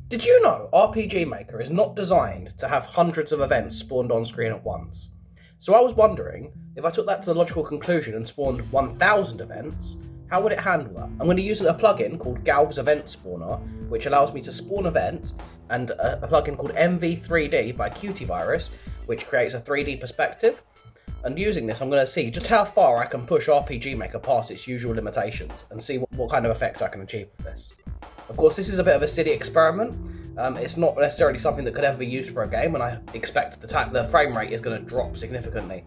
Did you know RPG Maker is not designed to have hundreds of events spawned on screen at once? So I was wondering, if I took that to the logical conclusion and spawned 1000 events, how would it handle that? I'm going to use a plugin called Galv's Event Spawner, which allows me to spawn events, and a plugin called MV3D by Qtvirus, which creates a 3D perspective. And using this, I'm going to see just how far I can push RPG Maker past its usual limitations, and see what kind of effect I can achieve with this. Of course, this is a bit of a silly experiment. It's not necessarily something that could ever be used for a game, and I expect the frame rate is going to drop significantly.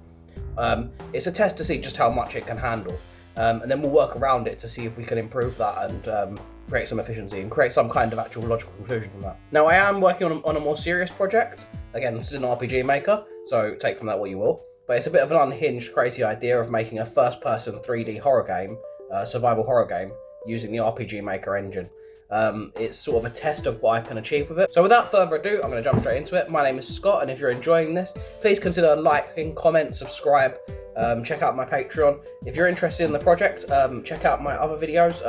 It's a test to see just how much it can handle, and then we'll work around it to see if we can improve that and create some efficiency and create some kind of actual logical conclusion from that. Now, I am working on a more serious project. Again, this is an RPG Maker, so take from that what you will. But it's a bit of an unhinged, crazy idea of making a first-person 3D horror game, survival horror game, using the RPG Maker engine. It's sort of a test of what I can achieve with it. So without further ado, I'm going to jump straight into it. My name is Scott, and if you're enjoying this, please consider liking, comment, subscribe, check out my Patreon. If you're interested in the project, check out my other videos.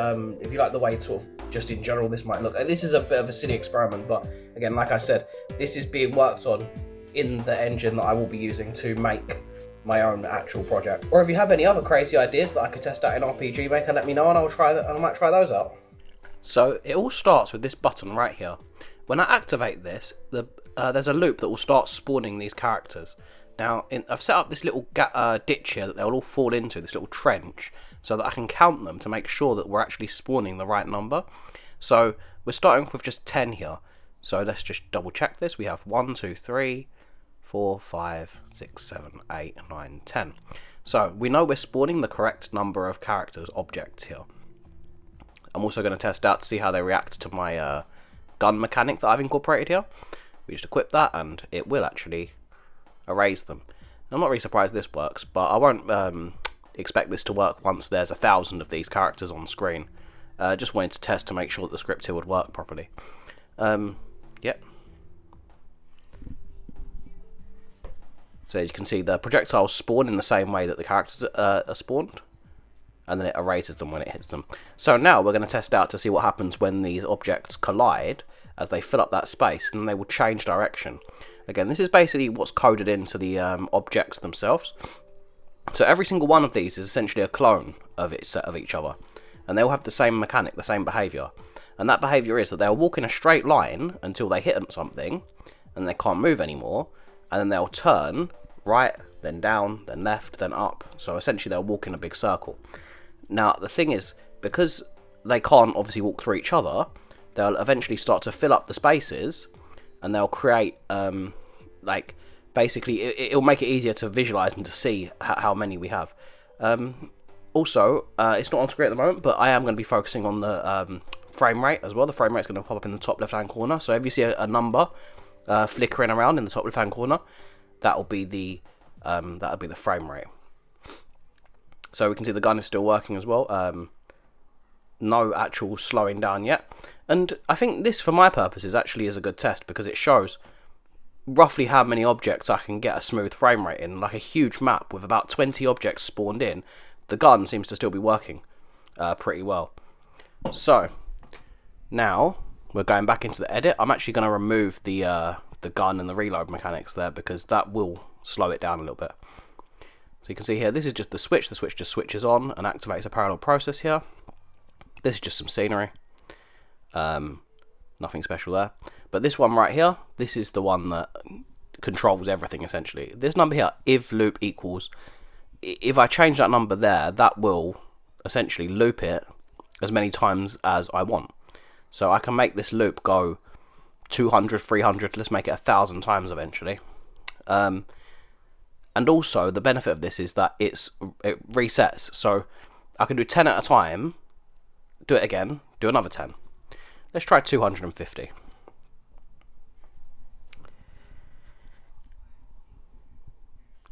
If you like the way sort of just in general this might look. This is a bit of a silly experiment, but again, like I said, this is being worked on in the engine that I will be using to make my own actual project. Or if you have any other crazy ideas that I could test out in RPG Maker, let me know and I'll try that. I might try those out. So it all starts with this button right here. When I activate this, there's a loop that will start spawning these characters. Now, I've set up this little ditch here that they'll all fall into, this little trench, so that I can count them to make sure that we're actually spawning the right number. So we're starting with just 10 here. So let's just double check this. We have 1, 2, 3, 4, 5, 6, 7, 8, 9, 10. So we know we're spawning the correct number of characters, objects here. I'm also going to test out to see how they react to my gun mechanic that I've incorporated here. We just equip that and it will actually erase them. I'm not really surprised this works, but I won't expect this to work once there's 1,000 of these characters on screen. Just wanted to test to make sure that the script here would work properly. Yep. So as you can see, the projectiles spawn in the same way that the characters are spawned, and then it erases them when it hits them. So now we're going to test out to see what happens when these objects collide as they fill up that space, and they will change direction. Again, this is basically what's coded into the objects themselves. So every single one of these is essentially a clone of each other, and they all have the same mechanic, the same behaviour. And that behaviour is that they'll walk in a straight line until they hit something, and they can't move anymore, and then they'll turn right, then down, then left, then up. So essentially they'll walk in a big circle. Now the thing is, because they can't obviously walk through each other, they'll eventually start to fill up the spaces, and they'll create like basically it'll make it easier to visualize and to see how many we have. Also, it's not on screen at the moment, but I am going to be focusing on the frame rate as well. The frame rate is going to pop up in the top left hand corner. So if you see a number flickering around in the top left hand corner, that'll be the frame rate. So we can see the gun is still working as well. No actual slowing down yet. And I think this, for my purposes, actually is a good test because it shows roughly how many objects I can get a smooth frame rate in. Like a huge map with about 20 objects spawned in, the gun seems to still be working pretty well. So now we're going back into the edit. I'm actually going to remove the gun and the reload mechanics there because that will slow it down a little bit. So you can see here, this is just the switch. The switch just switches on and activates a parallel process here. This is just some scenery. Nothing special there. But this one right here, this is the one that controls everything essentially. This number here, if loop equals, if I change that number there, that will essentially loop it as many times as I want. So I can make this loop go 200, 300, let's make it 1,000 times eventually. And also the benefit of this is that it resets. So I can do 10 at a time, do it again, do another 10. Let's try 250.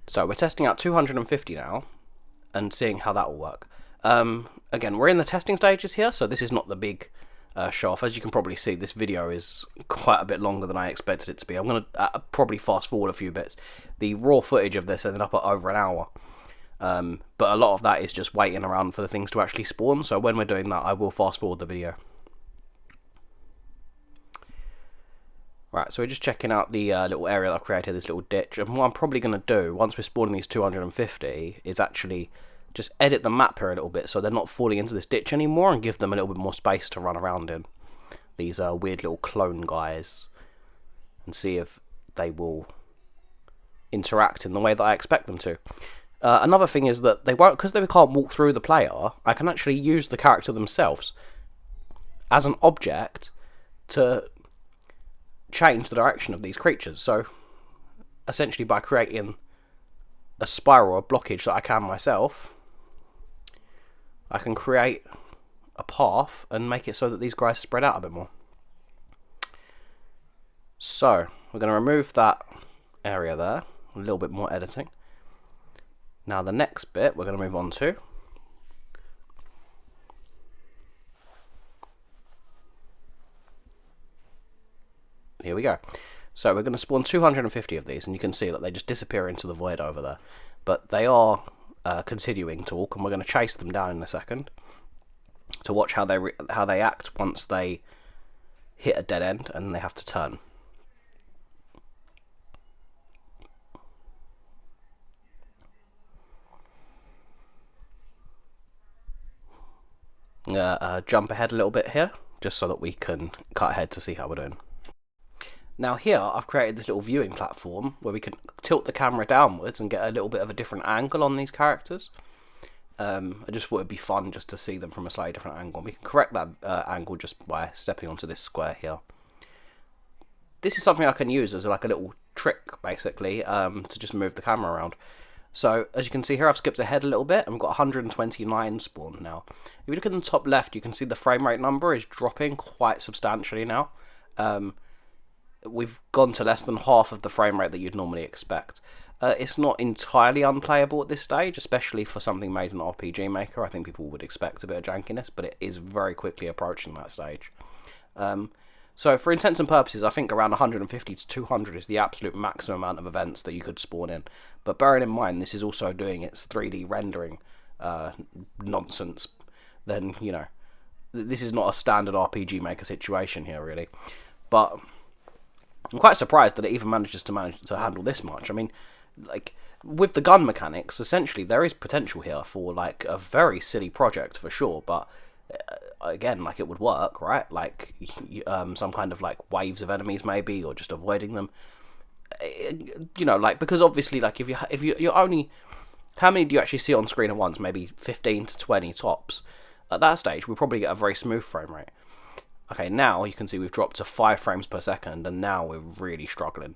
So we're testing out 250 now and seeing how that will work. Again, we're in the testing stages here, so this is not the big show off. As you can probably see, this video is quite a bit longer than I expected it to be. I'm going to probably fast forward a few bits. The raw footage of this ended up at over an hour. But a lot of that is just waiting around for the things to actually spawn, so when we're doing that I will fast forward the video. Right, so we're just checking out the little area that I've created, this little ditch, and what I'm probably going to do, once we're spawning these 250, is actually just edit the map here a little bit so they're not falling into this ditch anymore, and give them a little bit more space to run around in. These weird little clone guys, and see if they will interact in the way that I expect them to. Another thing is that they won't, because they can't walk through the player, I can actually use the character themselves as an object to change the direction of these creatures. So essentially by creating a spiral or blockage that I can myself, I can create a path and make it so that these guys spread out a bit more. So we're going to remove that area there, a little bit more editing. Now the next bit we're going to move on to here we go. So we're going to spawn 250 of these, and you can see that they just disappear into the void over there. But they are continuing to walk, and we're going to chase them down in a second to watch how they act once they hit a dead end and they have to turn. Jump ahead a little bit here, just so that we can cut ahead to see how we're doing. Now here I've created this little viewing platform where we can tilt the camera downwards and get a little bit of a different angle on these characters. I just thought it'd be fun just to see them from a slightly different angle. We can correct that angle just by stepping onto this square here. This is something I can use as like a little trick, basically, to just move the camera around. So as you can see here, I've skipped ahead a little bit, and we've got 129 spawned now. If you look at the top left, you can see the frame rate number is dropping quite substantially now. We've gone to less than half of the frame rate that you'd normally expect. It's not entirely unplayable at this stage, especially for something made in RPG Maker. I think people would expect a bit of jankiness, but it is very quickly approaching that stage. So for intents and purposes, I think around 150 to 200 is the absolute maximum amount of events that you could spawn in. But bearing in mind this is also doing its 3D rendering nonsense, then, you know, this is not a standard RPG Maker situation here, really. But I'm quite surprised that it even manages to handle this much. I mean, like, with the gun mechanics, essentially there is potential here for like a very silly project for sure, but again, like, it would work, right? Like, some kind of like waves of enemies maybe, or just avoiding them. You know, like, because obviously, like, if you're only, how many do you actually see on screen at once? Maybe 15 to 20 tops. At that stage, we'll probably get a very smooth frame rate. Okay, now you can see we've dropped to 5 frames per second, and now we're really struggling.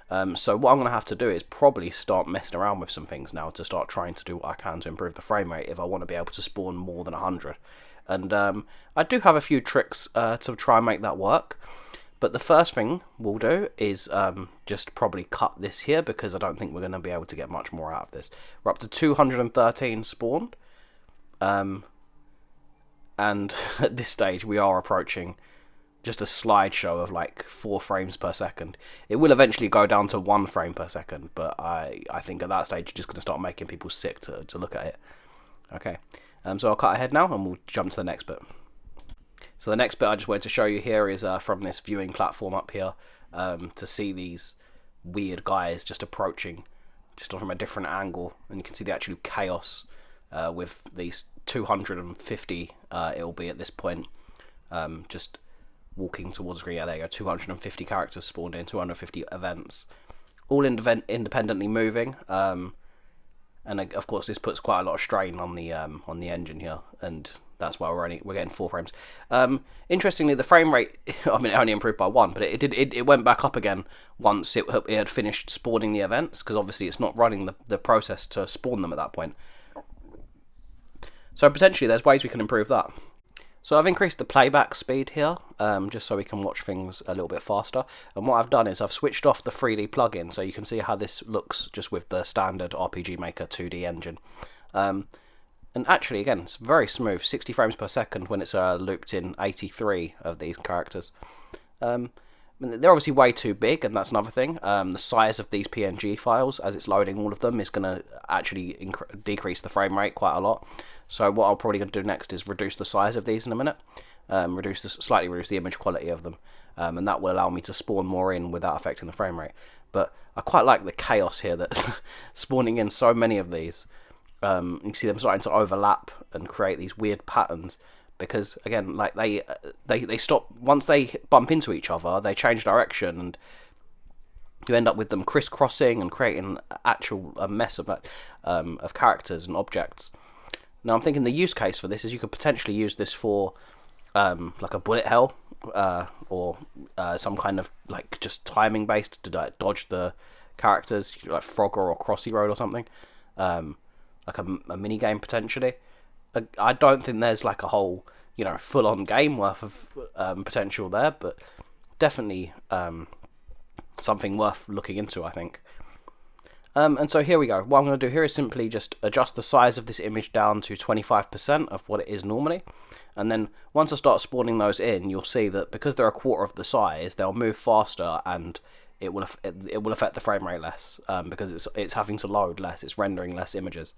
So what I'm going to have to do is probably start messing around with some things now to start trying to do what I can to improve the frame rate if I want to be able to spawn more than 100. And I do have a few tricks to try and make that work. But the first thing we'll do is just probably cut this here, because I don't think we're going to be able to get much more out of this. We're up to 213 spawned. And at this stage we are approaching just a slideshow of like 4 frames per second. It will eventually go down to 1 frame per second, but I think at that stage you're just going to start making people sick to look at it. Okay, so I'll cut ahead now and we'll jump to the next bit. So the next bit I just wanted to show you here is from this viewing platform up here, to see these weird guys just approaching just from a different angle, and you can see the actual chaos with these 250 it'll be at this point, just walking towards the screen. Yeah, there you go, 250 characters spawned in, 250 events, all independently moving, and of course this puts quite a lot of strain on the engine here, and that's why we're getting 4 frames. Interestingly, the frame rate, I mean, it only improved by 1, but it went back up again once it had finished spawning the events, because obviously it's not running the process to spawn them at that point. So potentially there's ways we can improve that. So I've increased the playback speed here, just so we can watch things a little bit faster. And what I've done is I've switched off the 3D plugin, so you can see how this looks just with the standard RPG Maker 2D engine. And actually, again, it's very smooth, 60 frames per second when it's looped in 83 of these characters. They're obviously way too big, and that's another thing. The size of these PNG files, as it's loading all of them, is going to actually decrease the frame rate quite a lot. So what I'm probably going to do next is reduce the size of these in a minute. slightly reduce the image quality of them, and that will allow me to spawn more in without affecting the frame rate. But I quite like the chaos here that's spawning in so many of these. You see them starting to overlap and create these weird patterns, because again, like they stop once they bump into each other, they change direction, and you end up with them crisscrossing and creating a mess of characters and objects. Now I'm thinking the use case for this is you could potentially use this for like a bullet hell, or some kind of like just timing based to dodge the characters, like Frogger or Crossy Road or something, like a mini game potentially. I don't think there's like a whole full on game worth of potential there, but definitely something worth looking into, I think. And so here we go. What I'm going to do here is simply just adjust the size of this image down to 25% of what it is normally. And then once I start spawning those in, you'll see that because they're a quarter of the size, they'll move faster, and it will affect the frame rate less, because it's having to load less, it's rendering less images.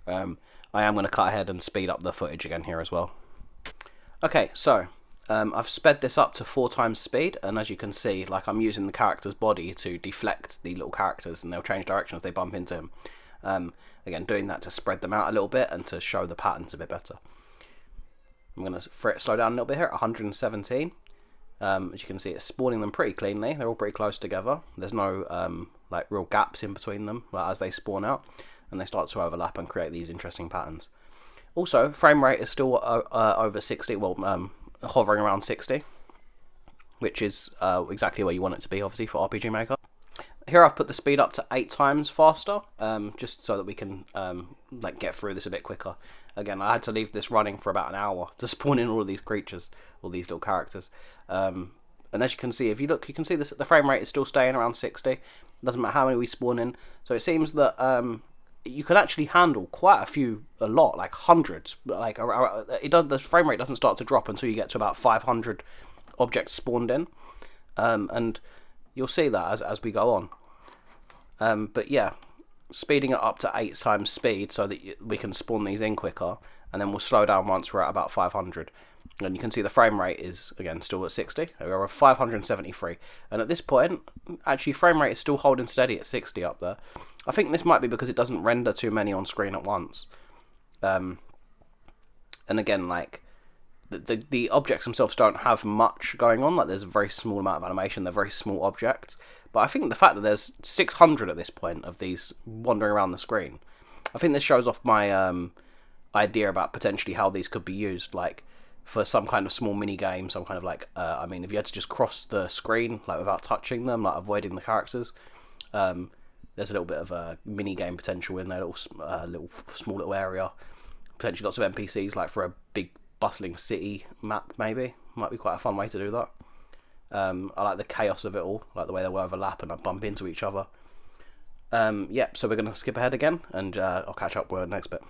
I am going to cut ahead and speed up the footage again here as well. Okay, so I've sped this up to 4 times speed, and as you can see, like, I'm using the character's body to deflect the little characters, and they'll change direction as they bump into him. Again, doing that to spread them out a little bit and to show the patterns a bit better. I'm going to slow down a little bit here at 117. As you can see, it's spawning them pretty cleanly. They're all pretty close together. There's no like real gaps in between them as they spawn out, and they start to overlap and create these interesting patterns. Also, frame rate is still over 60, well, hovering around 60, which is exactly where you want it to be, obviously, for RPG Maker. Here I've put the speed up to 8 times faster, just so that we can like get through this a bit quicker. Again, I had to leave this running for about an hour to spawn in all of these creatures, all these little characters. And as you can see, if you look, you can see this, the frame rate is still staying around 60. Doesn't matter how many we spawn in. So it seems that you can actually handle quite a lot, like hundreds. Like the frame rate doesn't start to drop until you get to about 500 objects spawned in, and you'll see that as we go on. But yeah, speeding it up to 8 times speed so that we can spawn these in quicker, and then we'll slow down once we're at about 500. And you can see the frame rate is, again, still at 60. We're at 573. And at this point, actually, frame rate is still holding steady at 60 up there. I think this might be because it doesn't render too many on screen at once. And again, like, the objects themselves don't have much going on. Like, there's a very small amount of animation. They're very small objects. But I think the fact that there's 600 at this point of these wandering around the screen, I think this shows off my idea about potentially how these could be used, like, for some kind of small mini game, some kind of like, I mean, if you had to just cross the screen, like, without touching them, like, avoiding the characters, there's a little bit of a mini game potential in there, small little area, potentially lots of NPCs, like, for a big bustling city map, maybe. Might be quite a fun way to do that. I like the chaos of it all, like the way they will overlap and bump into each other. Yep, so we're going to skip ahead again, and I'll catch up with the next bit.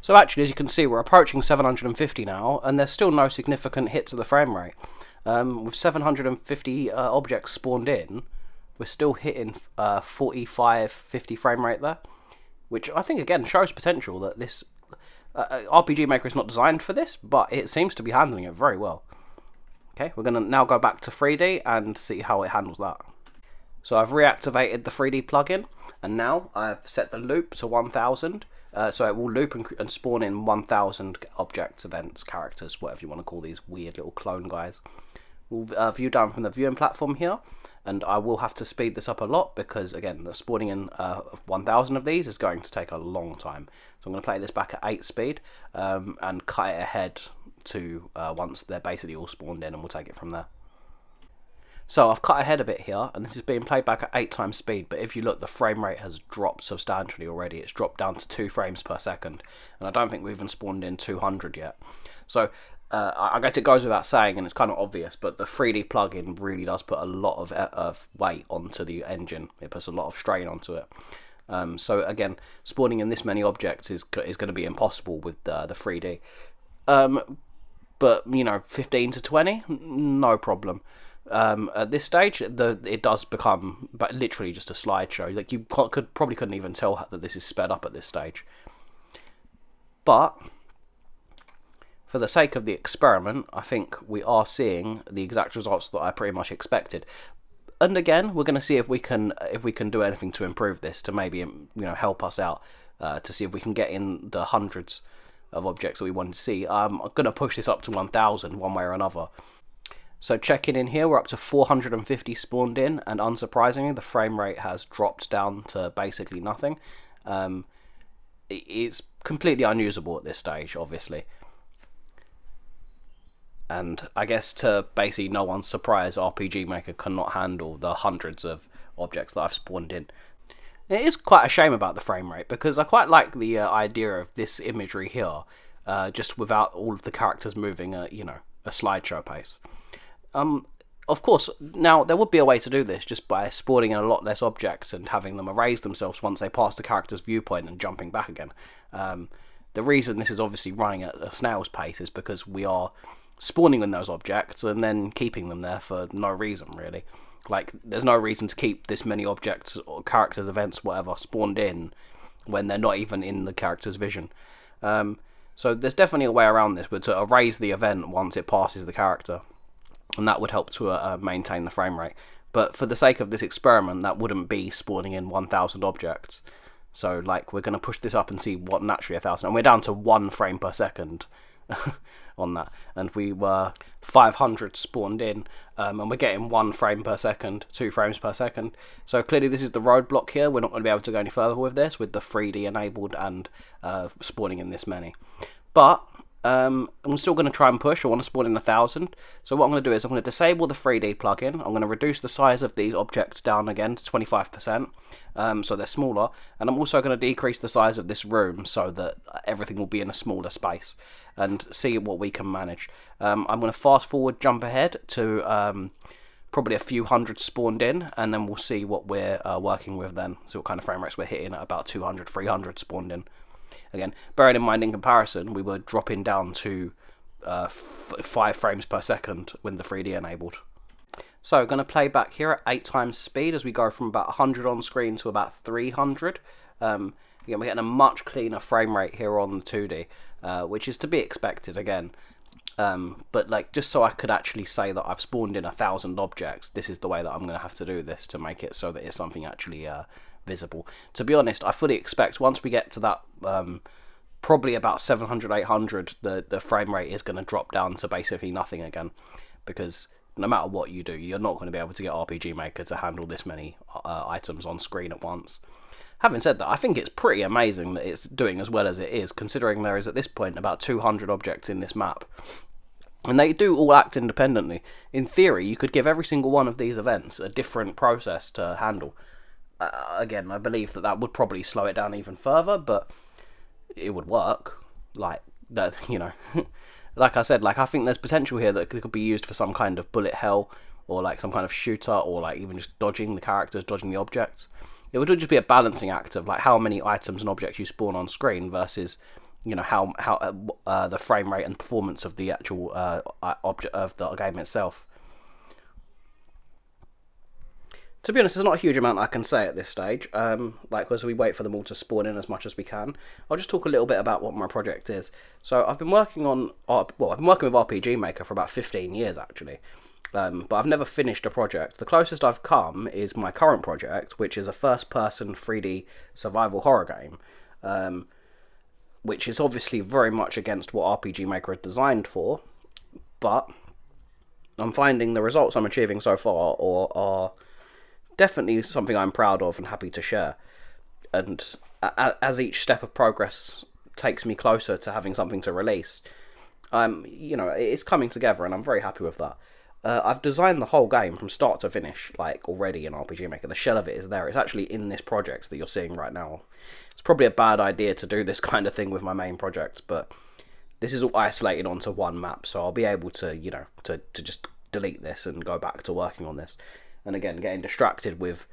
So actually, as you can see, we're approaching 750 now, and there's still no significant hits of the frame rate. With 750 objects spawned in, we're still hitting 45, 50 frame rate there, which I think, again, shows potential that this RPG Maker is not designed for this, but it seems to be handling it very well. Okay, we're going to now go back to 3D and see how it handles that. So I've reactivated the 3D plugin, and now I've set the loop to 1000. So it will loop and spawn in 1000 objects, events, characters, whatever you want to call these weird little clone guys. We'll view down from the viewing platform here, and I will have to speed this up a lot because, again, the spawning in 1000 of these is going to take a long time. So I'm going to play this back at 8 speed and cut it ahead to once they're basically all spawned in, and we'll take it from there. So I've cut ahead a bit here, and this is being played back at 8 times speed, but if you look, the frame rate has dropped substantially already. It's dropped down to 2 frames per second, and I don't think we've even spawned in 200 yet. So I guess it goes without saying, and it's kind of obvious, but the 3D plugin really does put a lot of weight onto the engine. It puts a lot of strain onto it. So again, spawning in this many objects is going to be impossible with the 3D. But, 15 to 20, no problem. At this stage, it does become literally just a slideshow. Like, you probably couldn't even tell that this is sped up at this stage. But for the sake of the experiment, I think we are seeing the exact results that I pretty much expected. And again, we're going to see if we can do anything to improve this, to maybe help us out, to see if we can get in the hundreds of objects that we want to see. I'm going to push this up to 1,000 one way or another. So checking in here, we're up to 450 spawned in, and unsurprisingly, the frame rate has dropped down to basically nothing. It's completely unusable at this stage, obviously. And I guess to basically no one's surprise, RPG Maker cannot handle the hundreds of objects that I've spawned in. It is quite a shame about the frame rate, because I quite like the idea of this imagery here, just without all of the characters moving at, a slideshow pace. Of course, now there would be a way to do this just by spawning in a lot less objects and having them erase themselves once they pass the character's viewpoint and jumping back again. The reason this is obviously running at a snail's pace is because we are spawning in those objects and then keeping them there for no reason, really. Like, there's no reason to keep this many objects or characters, events, whatever, spawned in when they're not even in the character's vision. So there's definitely a way around this, but to erase the event once it passes the character, and that would help to maintain the frame rate. But for the sake of this experiment, that wouldn't be spawning in 1,000 objects. So, like, we're going to push this up and see what naturally 1,000, and we're down to 1 frame per second on that, and we were 500 spawned in, and we're getting 1 frame per second, 2 frames per second. So clearly this is the roadblock here. We're not going to be able to go any further with this, with the 3D enabled and spawning in this many. But I'm still going to try and push. I want to spawn in 1,000. So what I'm going to do is I'm going to disable the 3D plugin. I'm going to reduce the size of these objects down again to 25%, so they're smaller. And I'm also going to decrease the size of this room so that everything will be in a smaller space, and see what we can manage. I'm going to fast forward, jump ahead to probably a few hundred spawned in, and then we'll see what we're working with then. See what kind of frame rates we're hitting at about 200, 300 spawned in. Again, bearing in mind, in comparison, we were dropping down to 5 frames per second when the 3D enabled. So, going to play back here at 8 times speed as we go from about 100 on screen to about 300. Again, we're getting a much cleaner frame rate here on the 2D, which is to be expected again. But like, just so I could actually say that I've spawned in 1,000 objects, this is the way that I'm going to have to do this to make it so that it's something actually visible. To be honest, I fully expect once we get to that probably about 700, 800, the frame rate is going to drop down to basically nothing again, because no matter what you do, you're not going to be able to get RPG Maker to handle this many items on screen at once. Having said that, I think it's pretty amazing that it's doing as well as it is, considering there is at this point about 200 objects in this map. And they do all act independently. In theory, you could give every single one of these events a different process to handle. Again, I believe that would probably slow it down even further, but it would work. Like, that, like I said, like, I think there's potential here that could be used for some kind of bullet hell, or like some kind of shooter, or like even just dodging the characters, dodging the objects. It would just be a balancing act of like how many items and objects you spawn on screen versus, how the frame rate and performance of the actual object of the game itself. To be honest, there's not a huge amount I can say at this stage. Like, as we wait for them all to spawn in as much as we can, I'll just talk a little bit about what my project is. So I've been working on, I've been working with RPG Maker for about 15 years actually, but I've never finished a project. The closest I've come is my current project, which is a first-person 3D survival horror game, which is obviously very much against what RPG Maker is designed for, but I'm finding the results I'm achieving so far are definitely something I'm proud of and happy to share. And as each step of progress takes me closer to having something to release, it's coming together, and I'm very happy with that. I've designed the whole game from start to finish, like, already in RPG Maker. The shell of it is there. It's actually in this project that you're seeing right now. It's probably a bad idea to do this kind of thing with my main project, but this is all isolated onto one map, so I'll be able to, to just delete this and go back to working on this. And again, getting distracted with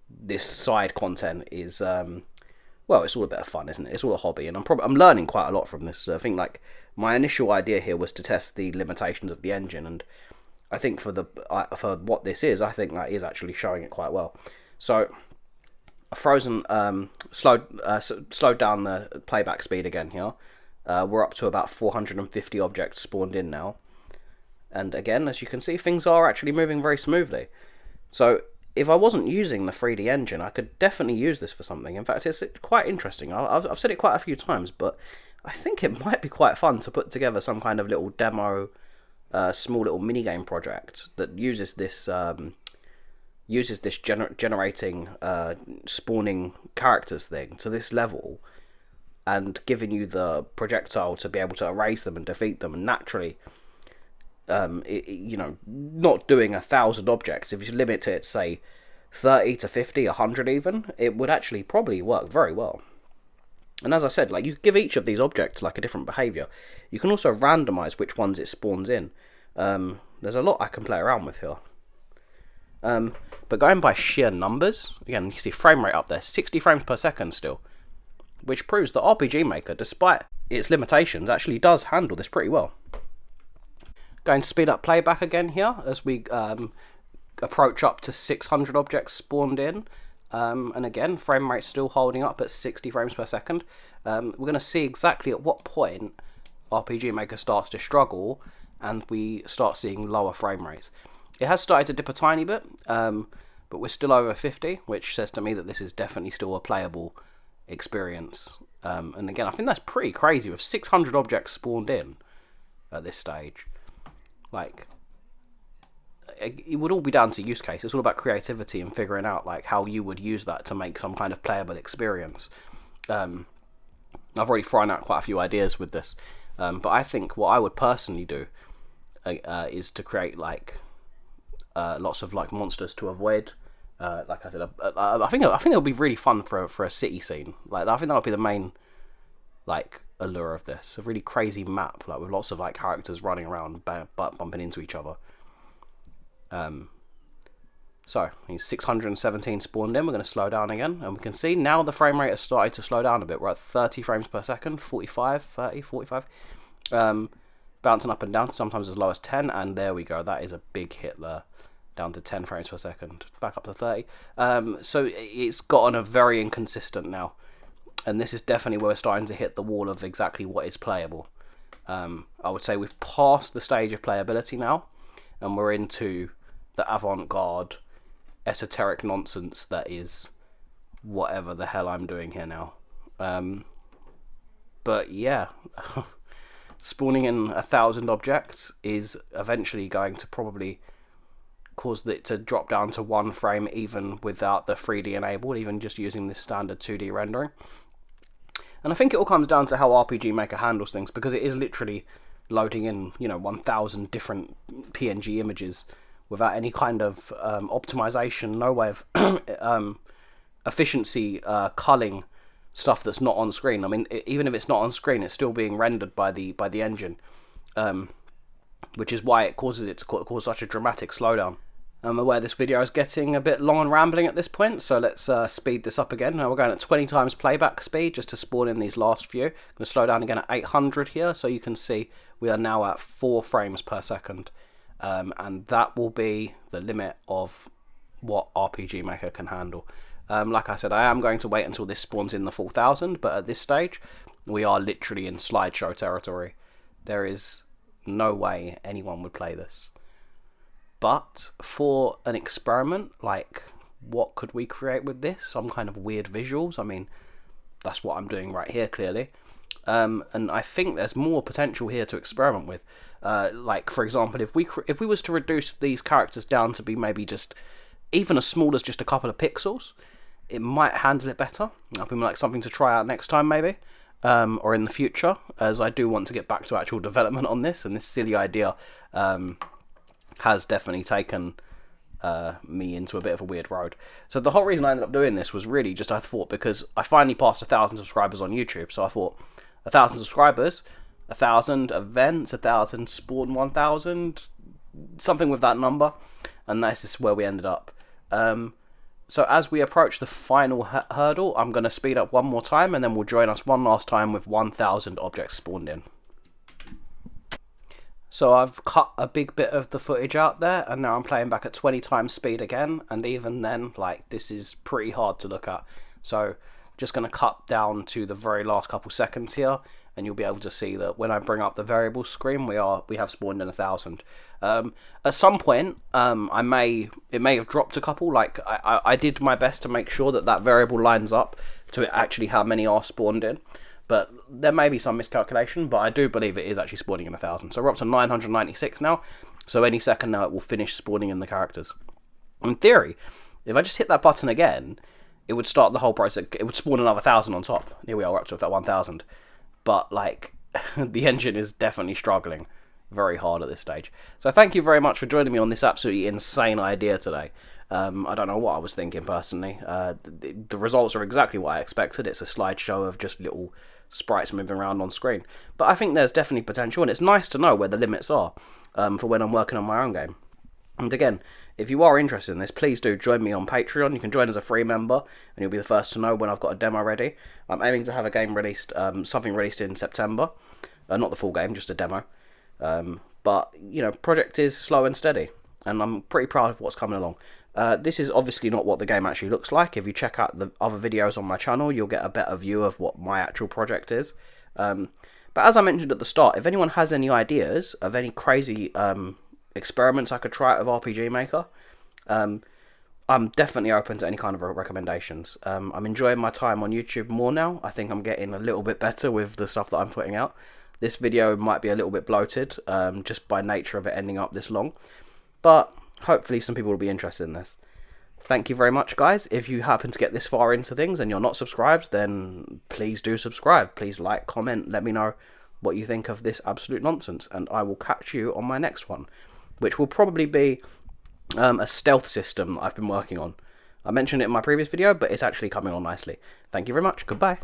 this side content is, it's all a bit of fun, isn't it? It's all a hobby, and I'm learning quite a lot from this. I think, like, my initial idea here was to test the limitations of the engine, and I think for what this is, I think that is actually showing it quite well. So I've slowed down the playback speed again here. We're up to about 450 objects spawned in now. And again, as you can see, things are actually moving very smoothly. So if I wasn't using the 3D engine, I could definitely use this for something. In fact, it's quite interesting. I've said it quite a few times, but I think it might be quite fun to put together some kind of little demo, small little mini-game project that uses this generating, spawning characters thing to this level, and giving you the projectile to be able to erase them and defeat them, and naturally, not doing 1,000 objects. If you limit it, say 30 to 50, 100 even, it would actually probably work very well. And as I said, like, you give each of these objects like a different behavior. You can also randomize which ones it spawns in. There's a lot I can play around with here. But going by sheer numbers, again, you see frame rate up there, 60 frames per second still, which proves that RPG Maker, despite its limitations, actually does handle this pretty well. Going to speed up playback again here as we approach up to 600 objects spawned in. And again, frame rate still holding up at 60 frames per second. We're going to see exactly at what point RPG Maker starts to struggle and we start seeing lower frame rates. It has started to dip a tiny bit, but we're still over 50, which says to me that this is definitely still a playable experience. And again, I think that's pretty crazy with 600 objects spawned in at this stage. Like, it would all be down to use case. It's all about creativity and figuring out like how you would use that to make some kind of playable experience. I've already thrown out quite a few ideas with this, but I think what I would personally do is to create like lots of like monsters to avoid. Like I said, I think it'll be really fun for a city scene. Like, I think that would be the main like allure of this, a really crazy map, like with lots of like characters running around, bumping into each other. So 617 spawned in. We're going to slow down again, and we can see now the frame rate has started to slow down a bit. We're at 30 frames per second, 45, 30, 45, bouncing up and down, sometimes as low as 10, and there we go. That is a big hit there, down to 10 frames per second, back up to 30. So it's gotten a very inconsistent now. And this is definitely where we're starting to hit the wall of exactly what is playable. I would say we've passed the stage of playability now, and we're into the avant-garde, esoteric nonsense that is whatever the hell I'm doing here now. But yeah, spawning in 1,000 objects is eventually going to probably cause it to drop down to one frame even without the 3D enabled, even just using this standard 2D rendering. And I think it all comes down to how RPG Maker handles things, because it is literally loading in, 1,000 different PNG images without any kind of optimization, no way of efficiency culling stuff that's not on screen. I mean, even if it's not on screen, it's still being rendered by the engine, which is why it causes it to cause such a dramatic slowdown. I'm aware this video is getting a bit long and rambling at this point, so let's speed this up again. Now we're going at 20 times playback speed just to spawn in these last few. I'm going to slow down again at 800 here, so you can see we are now at 4 frames per second. And that will be the limit of what RPG Maker can handle. Like I said, I am going to wait until this spawns in the 4,000, but at this stage, we are literally in slideshow territory. There is no way anyone would play this. But for an experiment, like, what could we create with this? Some kind of weird visuals? I mean, that's what I'm doing right here, clearly. And I think there's more potential here to experiment with. Like, for example, if we was to reduce these characters down to be maybe just even as small as just a couple of pixels, it might handle it better. I think like something to try out next time, maybe. Or in the future, as I do want to get back to actual development on this, and this silly idea has definitely taken me into a bit of a weird road. So the whole reason I ended up doing this was really just, I thought, because I finally passed 1,000 subscribers on YouTube, so I thought 1,000 subscribers, 1,000 events, 1,000 spawn 1,000, something with that number, and this is where we ended up. So as we approach the final hurdle, I'm going to speed up one more time, and then we'll join us one last time with 1,000 objects spawned in. So I've cut a big bit of the footage out there, and now I'm playing back at 20 times speed again, and even then, like, this is pretty hard to look at. So just going to cut down to the very last couple seconds here, and you'll be able to see that when I bring up the variables screen, we have spawned in 1,000. At some point, it may have dropped a couple. Like I did my best to make sure that variable lines up to actually how many are spawned in. But there may be some miscalculation, but I do believe it is actually spawning in 1,000. So we're up to 996 now. So any second now it will finish spawning in the characters. In theory, if I just hit that button again, it would start the whole process. It would spawn another 1,000 on top. Here we are, we're up to that 1,000. But like, the engine is definitely struggling very hard at this stage. So thank you very much for joining me on this absolutely insane idea today. I don't know what I was thinking personally. The results are exactly what I expected. It's a slideshow of just little sprites moving around on screen. But I think there's definitely potential, and it's nice to know where the limits are for when I'm working on my own game. And again, if you are interested in this, please do join me on Patreon. You can join as a free member, and you'll be the first to know when I've got a demo ready. I'm aiming to have a game released, something released in September. Not the full game, just a demo. But, you know, project is slow and steady, and I'm pretty proud of what's coming along. This is obviously not what the game actually looks like. If you check out the other videos on my channel, you'll get a better view of what my actual project is. But as I mentioned at the start, if anyone has any ideas of any crazy experiments I could try out of RPG Maker, I'm definitely open to any kind of recommendations. I'm enjoying my time on YouTube more now. I think I'm getting a little bit better with the stuff that I'm putting out. This video might be a little bit bloated, just by nature of it ending up this long. But hopefully some people will be interested in this. Thank you very much, guys. If you happen to get this far into things and you're not subscribed, then please do subscribe. Please like, comment, let me know what you think of this absolute nonsense. And I will catch you on my next one, which will probably be a stealth system that I've been working on. I mentioned it in my previous video, but it's actually coming on nicely. Thank you very much. Goodbye.